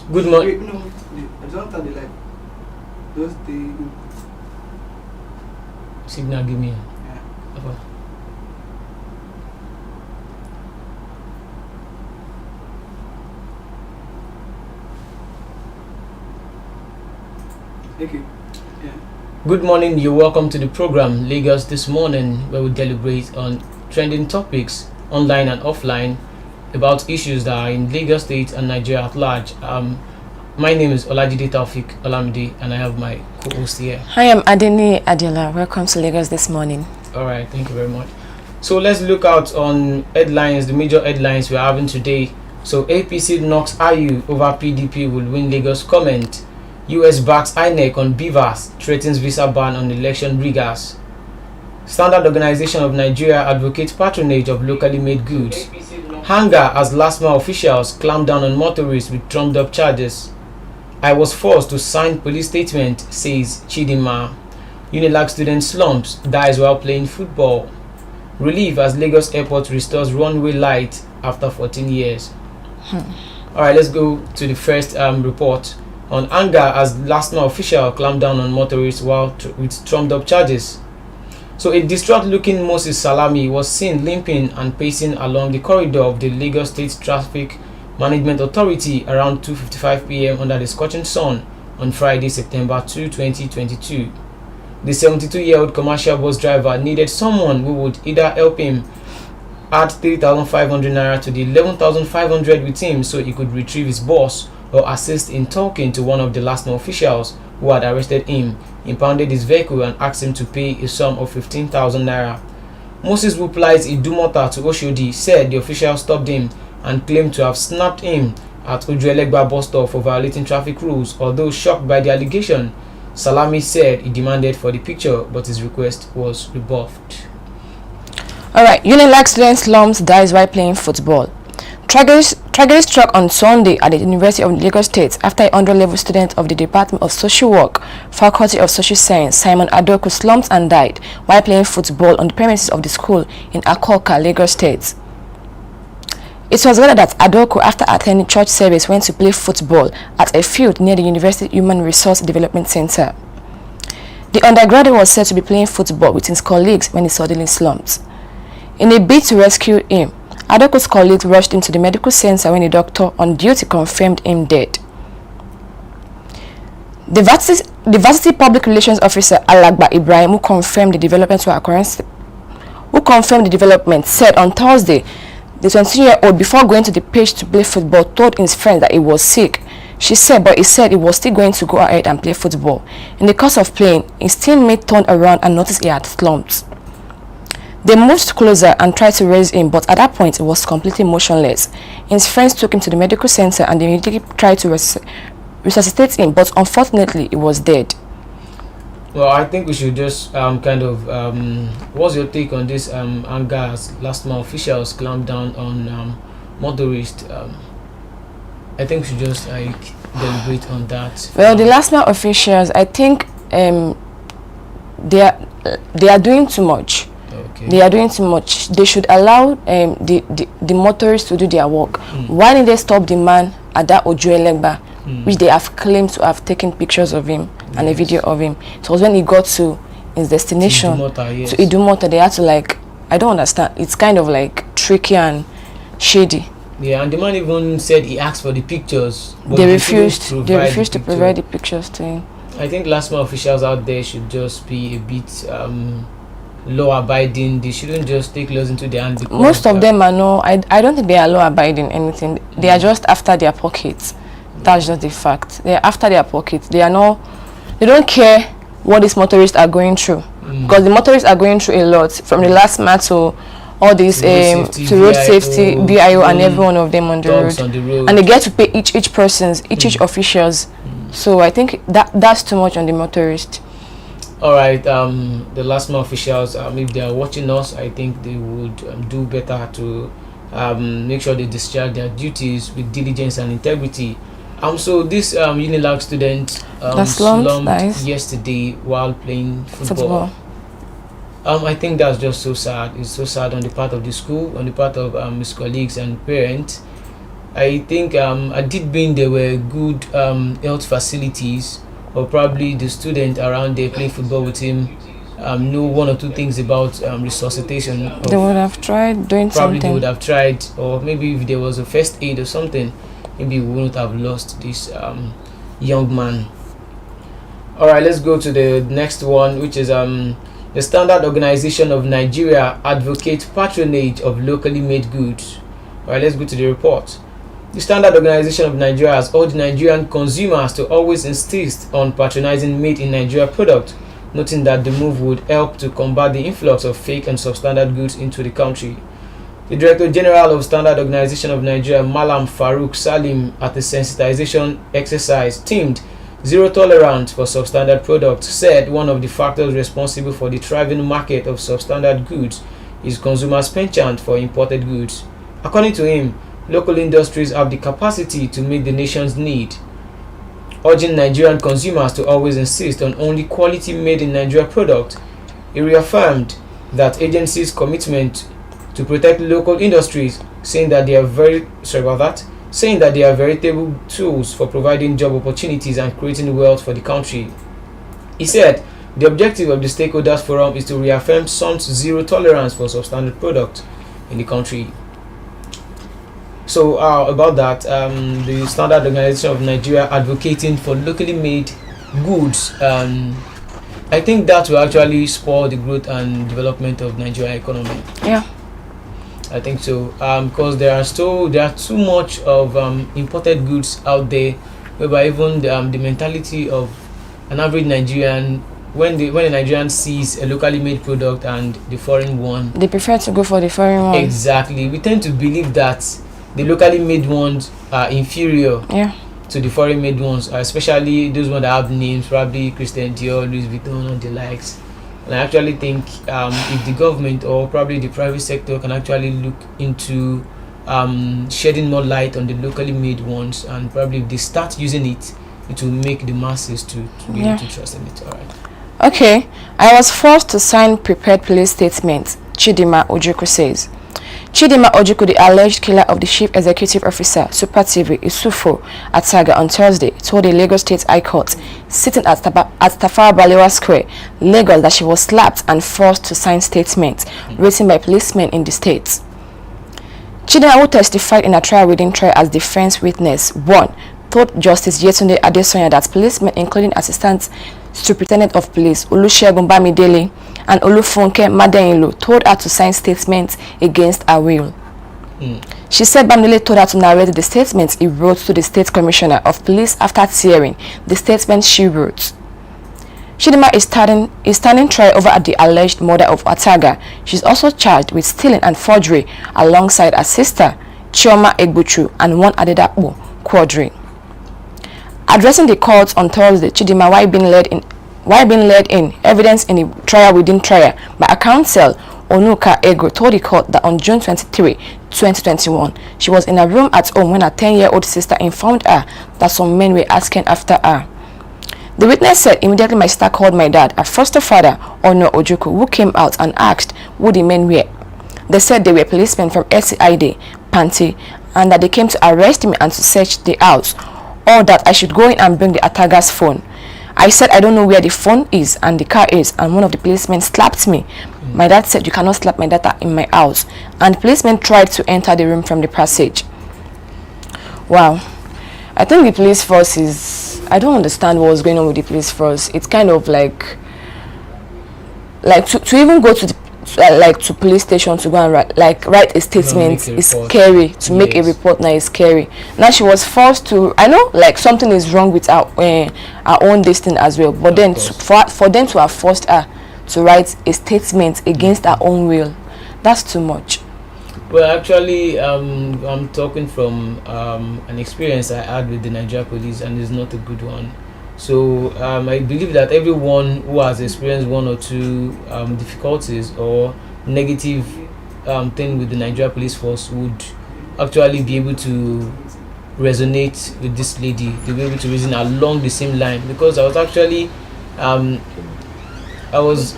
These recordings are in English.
Good morning. No, I don't have the light. Just the Signal, give me. yeah. Okay. Yeah. Good morning. You're welcome to the program Lagos This Morning, where we deliberate on trending topics, online and offline, about issues that are in Lagos State and Nigeria at large. My name is Olajide Taufik Olamide, and I have my co-host here. Hi, I'm Adeni Adela. Welcome to Lagos This Morning. All right, thank you very much. So let's look out on headlines, the major headlines we're having today. So APC knocks IU over PDP will win Lagos comment. US backs INEC on BVAS, threatens visa ban on election riggers. Standard Organization of Nigeria advocates patronage of locally made goods. Hunger as LASTMA officials clamp down on motorists with trumped up charges. I was forced to sign police statement, says Chidinma. Unilag student slumps, dies while playing football. Relief as Lagos Airport restores runway light after 14 years. Alright, let's go to the first report. On anger as LASTMA official clamped down on motorists with trumped up charges. So a distraught looking Moses Salami was seen limping and pacing along the corridor of the Lagos State Traffic Management Authority around 2:55 p.m. under the scorching sun on Friday, September 2, 2022. The 72-year-old commercial bus driver needed someone who would either help him add 3,500 naira to the 11,500 with him so he could retrieve his bus, or assist in talking to one of the LASTMA officials who had arrested him, impounded his vehicle and asked him to pay a sum of 15,000 naira. Moses, who plies Idumota to Oshodi, said the official stopped him and claimed to have snapped him at Ojuelegba bus stop for violating traffic rules. Although shocked by the allegation, Salami said he demanded for the picture, but his request was rebuffed. Alright, Unilag student slums dies while playing football. Tragedy struck on Sunday at the University of Lagos State after a 100-level student of the Department of Social Work, Faculty of Social Science, Simon Adoku, slumped and died while playing football on the premises of the school in Akoka, Lagos State. It was gathered that Adoku, after attending church service, went to play football at a field near the University Human Resource Development Center. The undergraduate was said to be playing football with his colleagues when he suddenly slumped. In a bid to rescue him, Adoku's colleagues rushed him to the medical center when a doctor on duty confirmed him dead. The varsity public relations officer Alagba Ibrahim, who confirmed the development, said on Thursday the 22-year-old, before going to the pitch to play football, told his friend that he was sick. He said he was still going to go ahead and play football. In the course of playing, his teammate turned around and noticed he had slumped. They moved closer and tried to raise him, but at that point he was completely motionless. His friends took him to the medical center and they immediately tried to resuscitate him, but unfortunately he was dead. Well, I think we should just what's your take on this anger as LASTMA officials clamp down on motorists? I think we should just deliberate on that. Well, the LASTMA officials, I think they are doing too much. Okay. They are doing too much. They should allow the motorists to do their work. Why did they stop the man at that Ojuelegba, which they have claimed to have taken pictures of him and a video of him? It was when he got to his destination, to Idumota, they had to I don't understand. It's kind of tricky and shady. Yeah, and the man even said he asked for the pictures. But they refused to provide the pictures to him. I think LASTMA officials out there should just be a bit law abiding. They shouldn't just take laws into their hands. Most of them are no. I don't think they are law abiding anything. They are just after their pockets. That's just the fact. They are after their pockets. They don't care what these motorists are going through, because the motorists are going through a lot, from the LASTMA to all these to road safety, BIO, and every one of them on the road, and they get to pay each officials. So I think that's too much on the motorist. All right, the LASTMA officials, if they are watching us, I think they would do better to make sure they discharge their duties with diligence and integrity. So this Unilag student slumped yesterday while playing football. I think that's just so sad. It's so sad on the part of the school, on the part of his colleagues and parents. I think at it being there were good health facilities, or probably the student around there playing football with him know one or two things about resuscitation. They would have tried doing Probably they something. would have tried, or maybe if there was a first aid or something, maybe we wouldn't have lost this young man. All right, let's go to the next one, which is the Standard Organization of Nigeria advocates patronage of locally made goods. All right, let's go to the report. The Standard Organization of Nigeria has urged Nigerian consumers to always insist on patronizing made in Nigeria products, noting that the move would help to combat the influx of fake and substandard goods into the country. The Director General of Standard Organization of Nigeria, Malam Farouk Salim, at a sensitization exercise themed Zero Tolerance for Substandard Products, said one of the factors responsible for the thriving market of substandard goods is consumers' penchant for imported goods. According to him, local industries have the capacity to meet the nation's need. Urging Nigerian consumers to always insist on only quality made in Nigeria products, he reaffirmed that agency's commitment to protect local industries, saying that they are veritable tools for providing job opportunities and creating wealth for the country. He said the objective of the stakeholders forum is to reaffirm SUN's zero tolerance for substandard products in the country. So about that, the Standard Organization of Nigeria advocating for locally made goods, I think that will actually spur the growth and development of Nigerian economy. Yeah. I think so, because there are too much of imported goods out there, whereby even the mentality of an average Nigerian, when a Nigerian sees a locally made product and the foreign one, They prefer to go for the foreign one. exactly, we tend to believe that the locally made ones are inferior Yeah. to the foreign made ones, especially those ones that have names, probably Christian Dior, Louis Vuitton, and the likes. And I actually think if the government or probably the private sector can actually look into shedding more light on the locally made ones, and probably if they start using it, it will make the masses to be able to trust in it. All right. Okay, I was forced to sign prepared police statement, Chidima Ojukwu says. Chidima Ojukwu, the alleged killer of the Chief Executive Officer, Super TV, Isufo Ataga on Thursday, told the Lagos State High Court, sitting at Tafawa Balewa Square, Lagos, that she was slapped and forced to sign statements written by policemen in the state. Chidima, who testified in a trial within trial as defense witness 1, told Justice Yetunde Adesonya that policemen, including Assistant Superintendent of Police Olusegun Bamidele and Olufunke Madenilo, told her to sign statements against her will. She said Bamidele told her to narrate the statements he wrote to the State Commissioner of Police after tearing the statement she wrote. Chidima is standing trial over the alleged murder of Ataga. She's also charged with stealing and forgery alongside her sister Chioma Egbuchu and one Adedapo Quadri. Addressing the court on Thursday, Chidima, while being led in evidence in the trial within trial by her counsel Onuka Ego, told the court that on June 23, 2021, she was in a room at home when her 10-year-old sister informed her that some men were asking after her. The witness said, immediately my sister called my dad, her foster father, Ono Ojukwu, who came out and asked who the men were. They said they were policemen from SCID, Panti, and that they came to arrest me and to search the house, or that I should go in and bring the Ataga's phone. I said I don't know where the phone is and the car is, and one of the policemen slapped me. My dad said you cannot slap my daughter in my house, and the policeman tried to enter the room from the passage. Wow. I think the police force is, I don't understand what was going on with the police force. It's kind of like to even go to to police station to go and write a statement is scary. To make a report now is scary. Now she was forced to, I know something is wrong with our own destiny as well, but then for them to have forced her to write a statement against her own will, that's too much. Well, actually, I'm talking from an experience I had with the Nigeria police, and it's not a good one. So I believe that everyone who has experienced one or two difficulties or negative thing with the Nigeria police force would actually be able to resonate with this lady. They'll be able to reason along the same line, because I was actually I was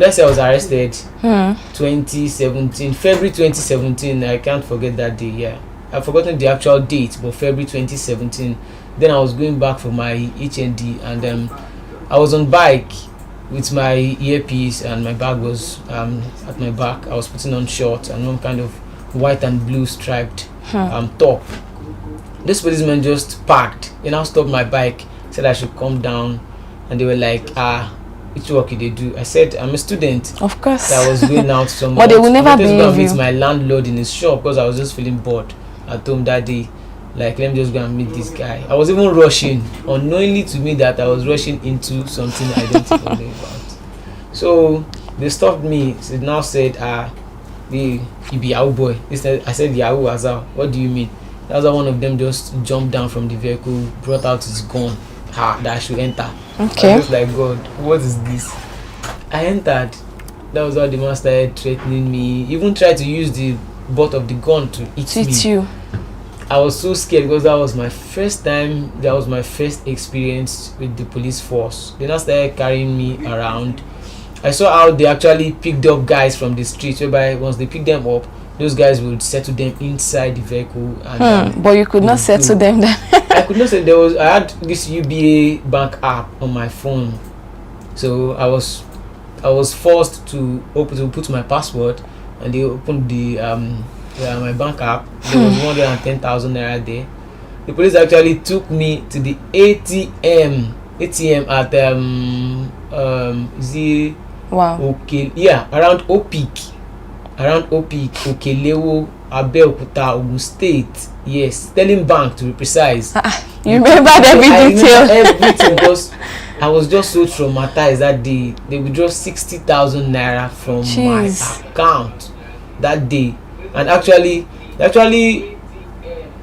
arrested 2017, February 2017. I can't forget that day. Yeah, I've forgotten the actual date, but February 2017. Then I was going back for my HND, and I was on bike with my earpiece, and my bag was at my back. I was putting on shorts and one kind of white and blue striped top. This policeman just parked. They now stopped my bike, said I should come down, and they were like, which work did they do? I said, I'm a student. Of course. I was going out somewhere. But they will never believe you. Meet my landlord in his shop because I was just feeling bored at home that day. Like, let me just go and meet this guy. I was even rushing, unknowingly to me that I was rushing into something I don't even know about. So they stopped me. They now said, you be Yahoo boy. I said, Yahoo Azal. What do you mean? That's how one of them just jumped down from the vehicle, brought out his gun, that I should enter. Okay. I was like, God, what is this? I entered. That was how the man started threatening me. Even tried to use the butt of the gun to eat me. You. I was so scared because that was my first time. That was my first experience with the police force. They now started carrying me around. I saw how they actually picked up guys from the streets, whereby once they picked them up, those guys would settle them inside the vehicle. And, but you could not settle them then. I could not say I had this UBA bank app on my phone, so I was forced to put my password, and they opened the my bank app. There was 110,000 naira there. The police actually took me to the ATM at Wow. Okay, yeah, around Opik, Okelewo, Abeokuta, Ogun State. Yes, Sterling Bank to be precise. You remembered every detail. Everything, because I was just so traumatized that day. They withdrew 60,000 naira from my account that day, and actually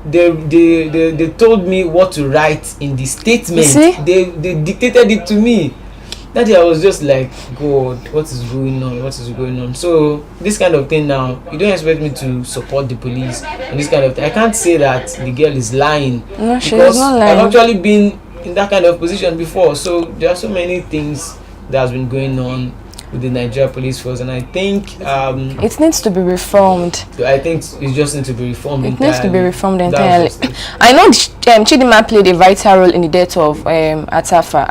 they told me what to write in the statement. They dictated it to me. That day I was just like, God, what is going on? So this kind of thing now, you don't expect me to support the police and this kind of thing. I can't say that the girl is lying. No, she is not lying. I've actually been in that kind of position before. So there are so many things that has been going on with the Nigeria police force, and I think it needs to be reformed. I think it just needs to be reformed. It needs to be reformed entirely. I know Chidinma played a vital role in the death of Atafa.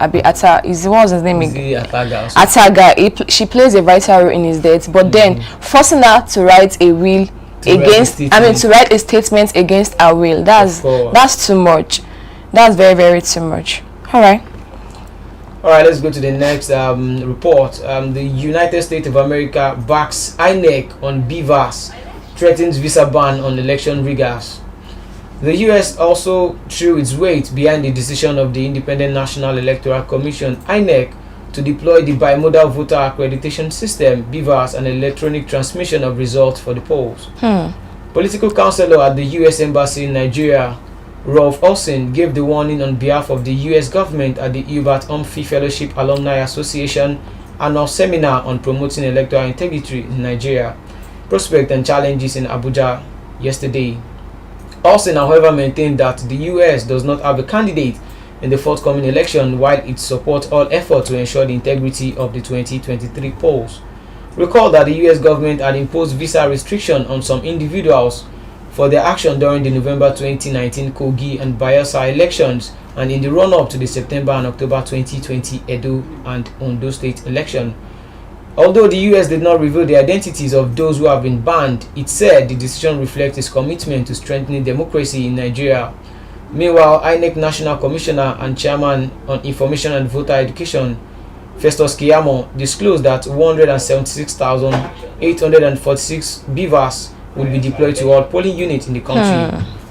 What was his name? Ataga. She plays a vital role in his death, but then forcing her to write a will to write a statement against her will. That's too much. That's very, very too much. All right, let's go to the next report. The United States of America backs INEC on BVAS, threatens visa ban on election riggers. The U.S. also threw its weight behind the decision of the Independent National Electoral Commission, INEC, to deploy the Bimodal Voter Accreditation System, BVAS, and electronic transmission of results for the polls. Political counselor at the U.S. Embassy in Nigeria, Rolf Olsen, gave the warning on behalf of the U.S. government at the Hubert Humphrey Fellowship Alumni Association annual seminar on promoting electoral integrity in Nigeria, prospects and challenges in Abuja yesterday. Olsen, however, maintained that the U.S. does not have a candidate in the forthcoming election, while it supports all efforts to ensure the integrity of the 2023 polls. Recall that the U.S. government had imposed visa restriction on some individuals for their action during the November 2019 Kogi and Bayelsa elections and in the run-up to the September and October 2020 Edo and Ondo state election. Although the US did not reveal the identities of those who have been banned, it said the decision reflects its commitment to strengthening democracy in Nigeria. Meanwhile, INEC National Commissioner and Chairman on Information and Voter Education, Festus Keyamo, disclosed that 176,846 BVAS will be deployed to all polling units in the country,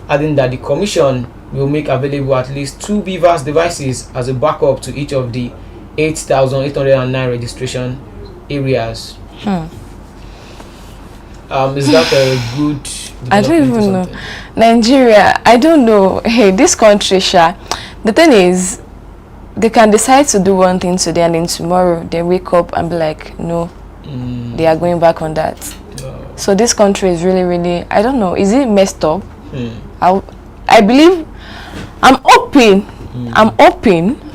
adding that the Commission will make available at least 2 BVAS devices as a backup to each of the 8,809 registration areas. Is that a good I don't even know. Nigeria, I don't know. Hey, this country, the thing is, they can decide to do one thing today and then tomorrow they wake up and be like, no, they are going back on that. So this country is really, really, I don't know, is it messed up? I believe, I'm hoping,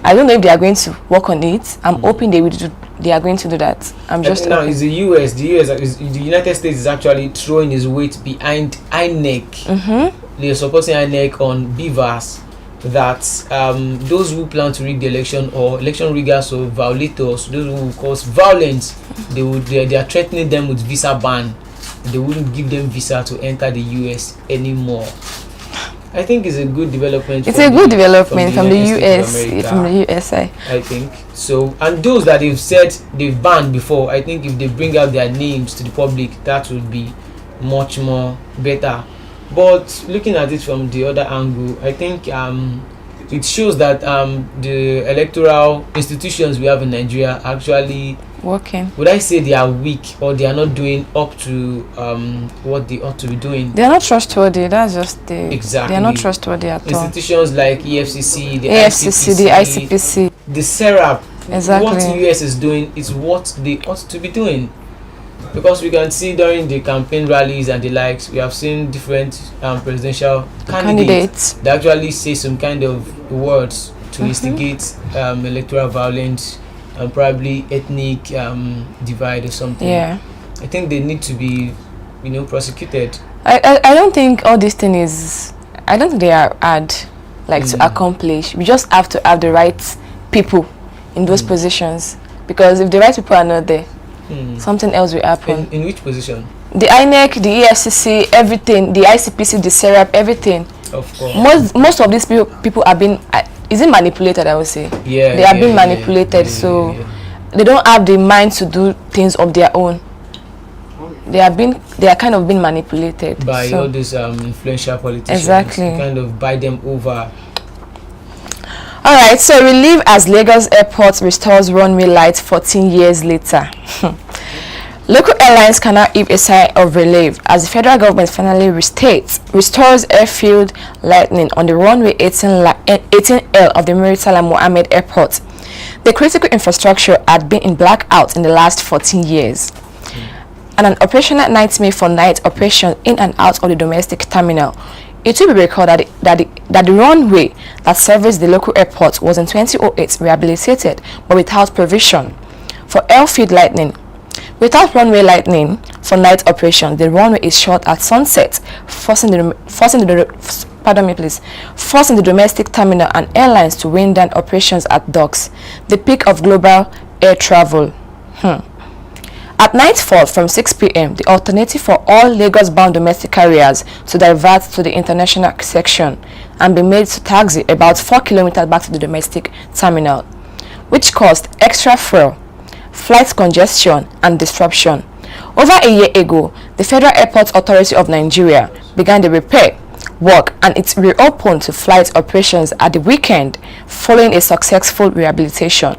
I don't know if they are going to work on it. I'm hoping they will they are going to do that. I'm just now it's the US. The United States is actually throwing its weight behind INEC. They're supporting INEC on beavers that those who plan to rig the election or election riggers or violators, those who cause violence, they are threatening them with visa ban. They wouldn't give them visa to enter the US anymore. I think it's a good development. It's a good development from the US, from the USA. I think so. And those that they've said they've banned before, I think if they bring out their names to the public, that would be much more better. But looking at it from the other angle, I think it shows that the electoral institutions we have in Nigeria are actually working. Would I say they are weak, or they are not doing up to what they ought to be doing? They are not trustworthy. That's just the exactly. They are not trustworthy at all. Institutions like EFCC, the ICPC, the SERAP. Exactly. What the US is doing is what they ought to be doing. Because we can see during the campaign rallies and the likes, we have seen different presidential candidates that actually say some kind of words to instigate electoral violence and probably ethnic divide or something. Yeah, I think they need to be, prosecuted. I don't think all this thing is. I don't think they are hard, to accomplish. We just have to have the right people in those positions, because if the right people are not there, something else will happen. In which position? The INEC, the EFCC, everything, the ICPC, the SERAP, everything. Of course. Most of these people are being, is it manipulated, I would say? Yeah. They are being manipulated, so they don't have the mind to do things of their own. They are kind of being manipulated by all these influential politicians. Exactly. Kind of buy them over. Alright, so relief as Lagos Airport restores runway lights 14 years later. Local airlines cannot heave a sigh of relief as the federal government finally restores airfield lighting on the runway 18L of the Murtala Mohammed Airport. The critical infrastructure had been in blackout in the last 14 years. And an operational nightmare for night operation in and out of the domestic terminal. It will be recorded that the runway that serviced the local airport was in 2008 rehabilitated but without provision for airfield lighting. Without runway lighting for night operation, the runway is shut at sunset, forcing the domestic terminal and airlines to wind down operations at docks, the peak of global air travel. At nightfall from 6 p.m., the alternative for all Lagos-bound domestic carriers to divert to the international section and be made to taxi about 4 kilometers back to the domestic terminal, which caused extra fuel, flight congestion, and disruption. Over a year ago, the Federal Airports Authority of Nigeria began the repair work and it reopened to flight operations at the weekend following a successful rehabilitation.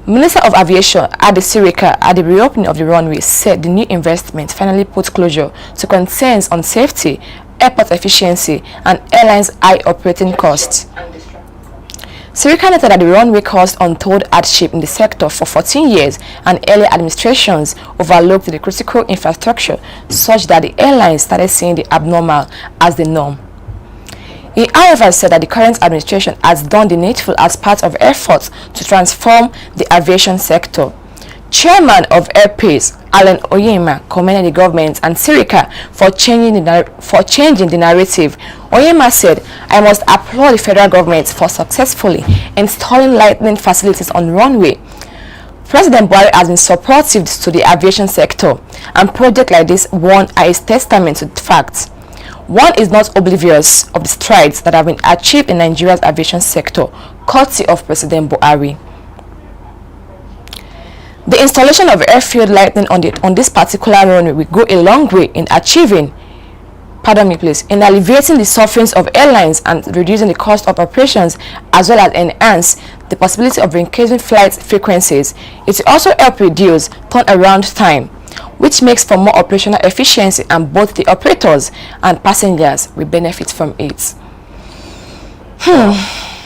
Minister of Aviation Adi Sirika at the reopening of the runway said the new investment finally put closure to concerns on safety, airport efficiency, and airlines' high operating costs. Sirika noted that the runway caused untold hardship in the sector for 14 years and earlier administrations overlooked the critical infrastructure such that the airlines started seeing the abnormal as the norm. He, however, said that the current administration has done the needful as part of efforts to transform the aviation sector. Chairman of Airpace, Alan Oyema, commended the government and Sirika for changing the narrative. Oyema said, "I must applaud the federal government for successfully installing lighting facilities on runway. President Buhari has been supportive to the aviation sector, and projects like this one are a testament to the fact. One is not oblivious of the strides that have been achieved in Nigeria's aviation sector, courtesy of President Buhari." The installation of airfield lighting on this particular runway will go a long way in in alleviating the sufferings of airlines and reducing the cost of operations, as well as enhance the possibility of increasing flight frequencies. It will also help reduce turnaround time, which makes for more operational efficiency, and both the operators and passengers will benefit from it.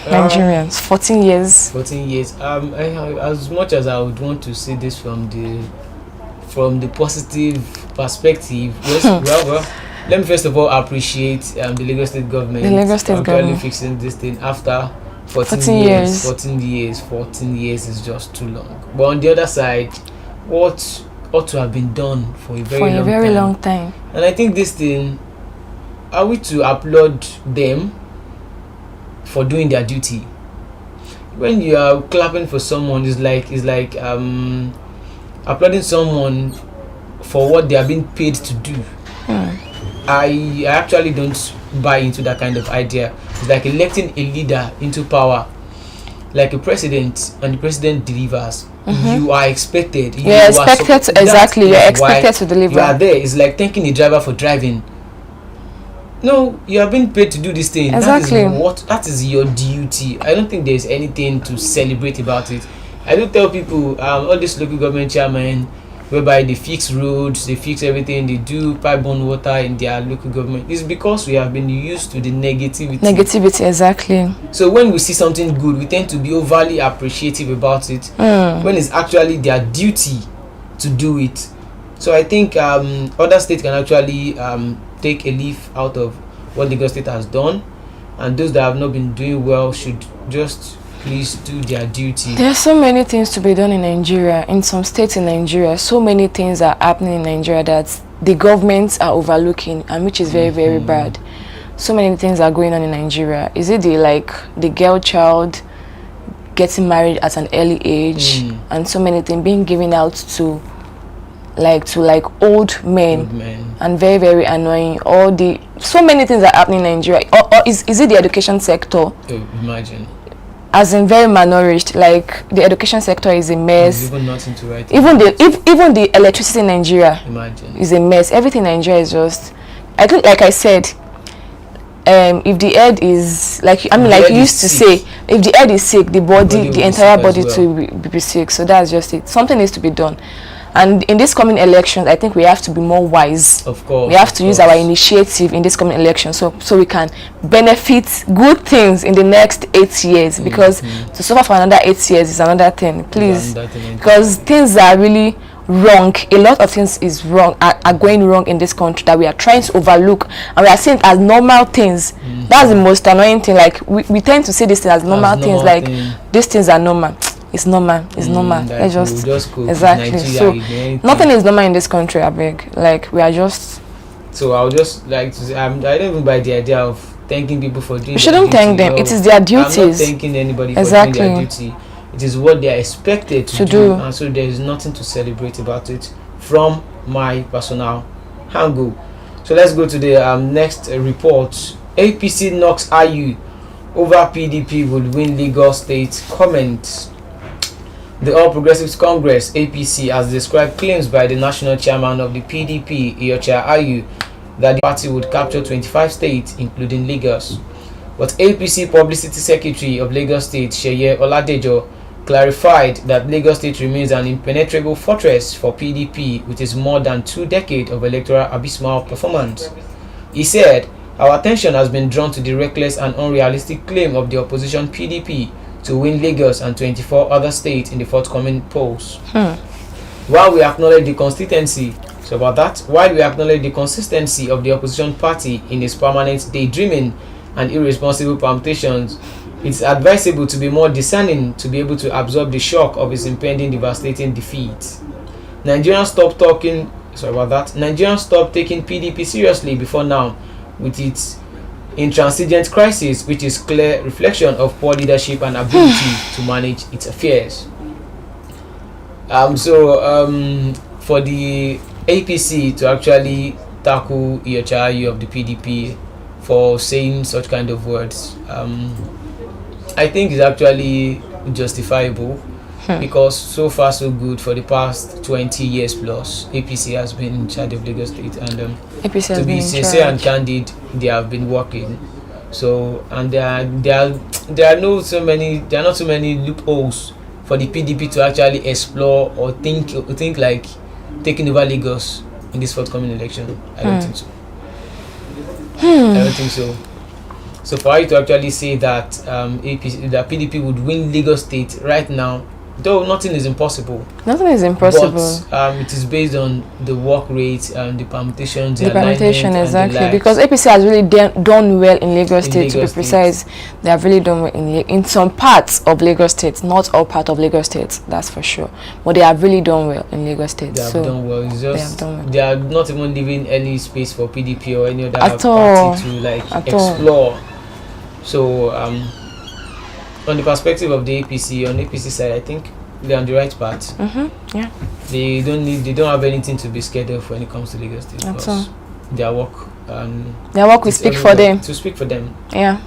Nigerians, 14 years. 14 years. As much as I would want to see this from the positive perspective, well, let me first of all appreciate the Lagos State government. The Lagos State government fixing this thing after 14 years. 14 years is just too long. But on the other side, what ought to have been done for a very long time. And I think this thing, are we to applaud them for doing their duty? When you are clapping for someone, it's like applauding someone for what they are being paid to do. I actually don't buy into that kind of idea. It's like electing a leader into power, like a president, and the president delivers. You are expected. You're expected to deliver. You are there. It's like thanking the driver for driving. No, you are being paid to do this thing. Exactly. That is your duty. I don't think there's anything to celebrate about it. I do tell people, all these local government chairmen, whereby they fix roads, they fix everything, they do pipe-borne water in their local government. It's because we have been used to the negativity. Exactly. So when we see something good, we tend to be overly appreciative about it, when it's actually their duty to do it. So I think other states can actually take a leaf out of what Lagos State has done, and those that have not been doing well should just please do their duty. There are so many things to be done in Nigeria. In some states in Nigeria, so many things are happening in Nigeria that the governments are overlooking, and which is very bad. So many things are going on in Nigeria. Is it the girl child getting married at an early age, and so many things being given out to old men, and very annoying. So many things are happening in Nigeria. Or is it the education sector? Oh, imagine. As in very malnourished. Like the education sector is a mess. There's even nothing to write. Even the electricity in Nigeria, imagine, is a mess. Everything in Nigeria is just. I think, like I said, if the head is like you used to say, if the head is sick, the entire body to be sick. So that's just it. Something needs to be done. And in this coming elections, I think we have to be more wise. Of course. We have to use our initiative in this coming election so we can benefit good things in the next 8 years. Because to suffer for another 8 years is another thing. Please. Because things are really wrong. A lot of things is wrong, are going wrong in this country that we are trying to overlook. And we are seeing it as normal things. That's the most annoying thing. Like, we tend to see these things as normal things. Like, these things are normal. It's normal. It's normal. Let's just exactly. So nothing is normal in this country. I beg. Like, we are just. So I would just like to say, I don't even buy the idea of thanking people for doing. We shouldn't thank them. It is their duties. I'm not thanking anybody for doing their duty. It is what they are expected to do, and so there is nothing to celebrate about it from my personal angle. So let's go to the next report. APC knocks IU over PDP would win Lagos State. Comment. The All Progressives Congress, APC, has described claims by the national chairman of the PDP, Iyorchia Ayu, that the party would capture 25 states, including Lagos. But APC Publicity Secretary of Lagos State, Sheye Oladejo, clarified that Lagos State remains an impenetrable fortress for PDP with its more than 2 decades of electoral abysmal performance. He said, "Our attention has been drawn to the reckless and unrealistic claim of the opposition PDP to win Lagos and 24 other states in the forthcoming polls. While we acknowledge the consistency of the opposition party in its permanent daydreaming and irresponsible permutations, it's advisable to be more discerning to be able to absorb the shock of its impending devastating defeat. Nigerians stop taking PDP seriously before now with its intransigent crisis, which is clear reflection of poor leadership and ability to manage its affairs." For the APC to actually tackle Iyorchia Ayu of the PDP for saying such kind of words, I think is actually justifiable, because so far so good. For the past 20 years plus, APC has been in charge of Lagos State, and to be sincere and candid, they have been working. So, and there are not so many loopholes for the PDP to actually explore or think like taking over Lagos in this forthcoming election. I don't think so. I don't think so. So for you to actually say that PDP would win Lagos State right now, though nothing is impossible. Nothing is impossible. But it is based on the work rate and the permutations, The permutation, alignment, exactly. and the Because APC has really done well in Lagos State, to be Lagos State. precise. They have really done well in some parts of Lagos State, not all part of Lagos State, that's for sure. But they have really done well in Lagos State. They have done well. It's just done well. they are not even leaving any space for PDP or any other At all. party to like At all. explore. So on the perspective of the APC, on the APC side, I think they're on the right path. Yeah. They don't have anything to be scared of when it comes to Lagos State. At because all. their work Their work will is speak for everywhere. them. To speak for them. Yeah.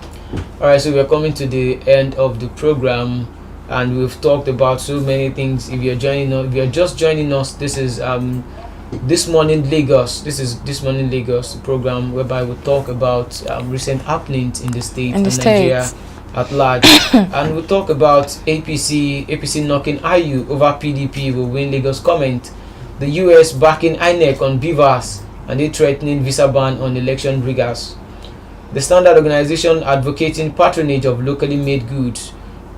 Alright, so we're coming to the end of the program, and we've talked about so many things. If you're just joining us, this is This Morning Lagos. This is This Morning Lagos program whereby we talk about recent happenings in the state and Nigeria at large. And we'll talk about APC knocking IU over PDP will win Lagos comment, the US backing INEC on beavers, and they threatening visa ban on election riggers, the Standard Organization advocating patronage of locally made goods,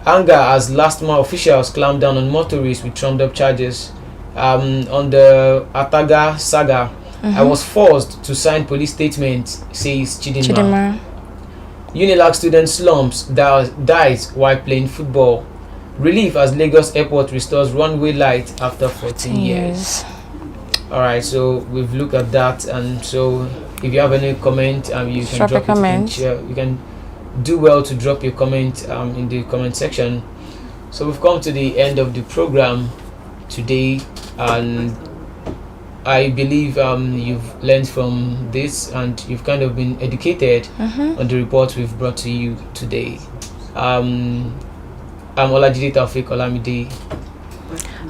anger as LASTMA officials clamp down on motorists with trumped up charges. On the Ataga saga, I was forced to sign police statement, says Chidinma. Unilag student slumps dies while playing football. Relief as Lagos Airport restores runway light after 14 years. Alright, so we've looked at that, and so if you have any comment, you can drop a comment. You can do well to drop your comment in the comment section. So we've come to the end of the program today, and I believe you've learned from this and you've kind of been educated on the reports we've brought to you today. I'm Olajide Taufik Olamide.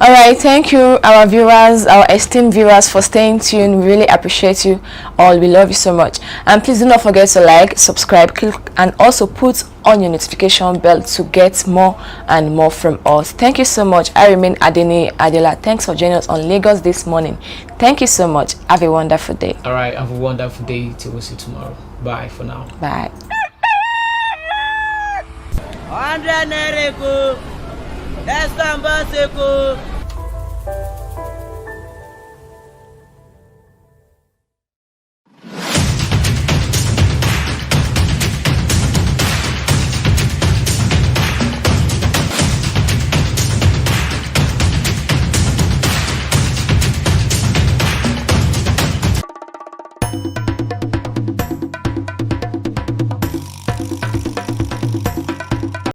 All right, thank you, our viewers, our esteemed viewers, for staying tuned. We really appreciate you all. We love you so much. And please do not forget to like, subscribe, click, and also put on your notification bell to get more and more from us. Thank you so much. I remain Adeni Adela. Thanks for joining us on Lagos This Morning. Thank you so much. Have a wonderful day. All right, have a wonderful day. Till we see you tomorrow. Bye for now. Bye. 100 naira eko,